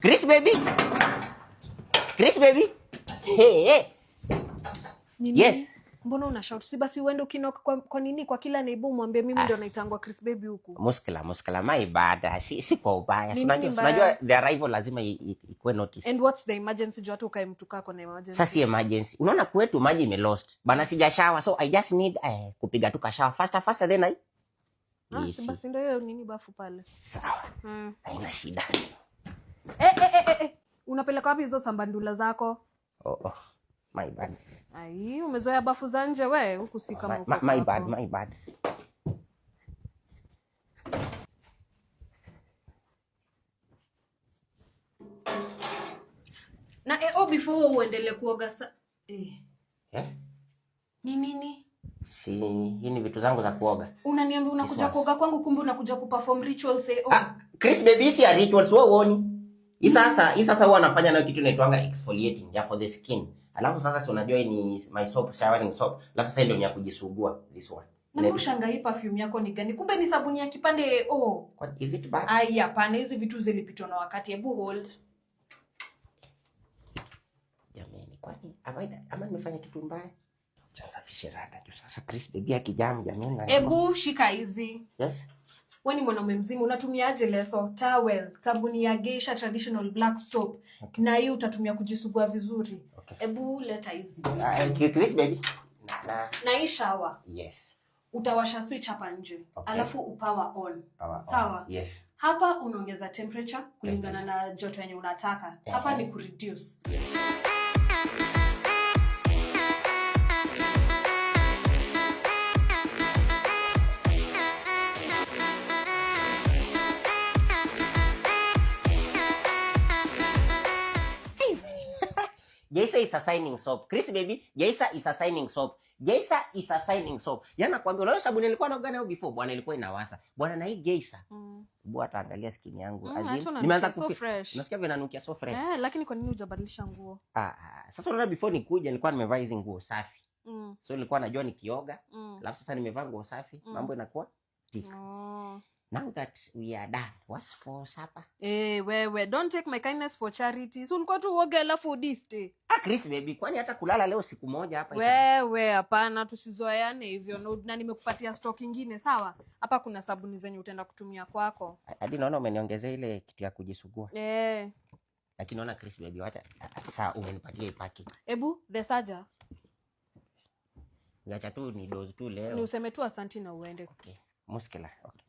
Chris baby. Chris baby. Hey, hey. Nini? Yes. Mbona una shout? Si basi uende ukinoka kwa nini kwa kila neighbor mwambie mimi ndio naitangwa Chris baby huku. Muskila my bad. Si kwa ubaya. Unajua the arrival lazima ikuwe notice. And what's the emergency? Jua tu ukae mtu kako na emergency. Sasa emergency. Unaona kwetu maji imelost. Bana sija shower so I just need kupiga tu ka shower faster then I. Si basi ndio hiyo nini bafu pale. Sawa. Haina shida. Unapeleka wapi hizo sambandula zako? Oh. My bad. Ai, umezoea bafu za nje wewe, huku si kama huko. My bad. Na before uendelee kuoga Nini? Si hii ni vitu zangu za kuoga. Unaniambia unakuja kuoga kwangu kumbe unakuja kuperform rituals Chris baby, si rituals wewe uoni? Hii sasa huwa anafanya nayo kitu inaitwanga exfoliating ya for the skin. Alafu sasa si unajua hii ni my soap, showering soap. Alafu sasa ndio ni ya kujisugua this one. Na ushanga hii perfume yako ni gani? Kumbe ni sabuni ya kipande What is it bad? Ai hapana, hizi vitu zilipitwa na wakati. Hebu hold. Jamani, kwani ama nimefanya kitu mbaya? Safishe rada tu. Sasa Chris baby akijam jamani. Hebu shika hizi. Yes. Wewe ni mwanaume mzima, unatumiaje leso, towel, sabuni ya Geisha traditional black soap. Okay. Na hii utatumia kujisugua vizuri. Hebu leta hizi. Chris baby. Na hii shower. Yes. Utawasha switch hapa nje. Okay. Alafu upower on. Sawa? Yes. Hapa unaongeza temperature kulingana na joto yenye unataka. Hapa ni kureduce. Yes. Geisha is a signing soap. Chris baby, Geisha is a signing soap. Geisha is a signing soap. Yana kwambia unaona sabuni nilikuwa naoga nayo before bwana ilikuwa inawasa. Bwana na hii Geisha. Bwana ataangalia skin yangu. Nimeanza fresh. Nasikia vinanukia so fresh. Lakini kwa nini hujabadilisha nguo? Sasa unaona before nikuja nilikuwa nimevaa hizi nguo safi. So nilikuwa najua nikioga. Alafu sasa nimevaa nguo safi, mambo inakuwa tik. Now that we are done, what's for supper? Wewe, don't take my kindness for charity. So ulikuwa tu uoge alafu udiste. Chris baby, kwani hata kulala leo siku moja hapa? Wewe, hapana, tusizoeane hivyo. Na nimekupatia stock nyingine, sawa? Hapa kuna sabuni zenye utaenda kutumia kwako. Hadi naona umeniongezea ile kitu ya kujisugua. Lakini naona Chris baby, wacha sasa umenipatia ipaki. Ebu, the saja. Ngacha tu ni dose tu leo. Ni useme tu asante na uende. Okay. Muskila. Okay.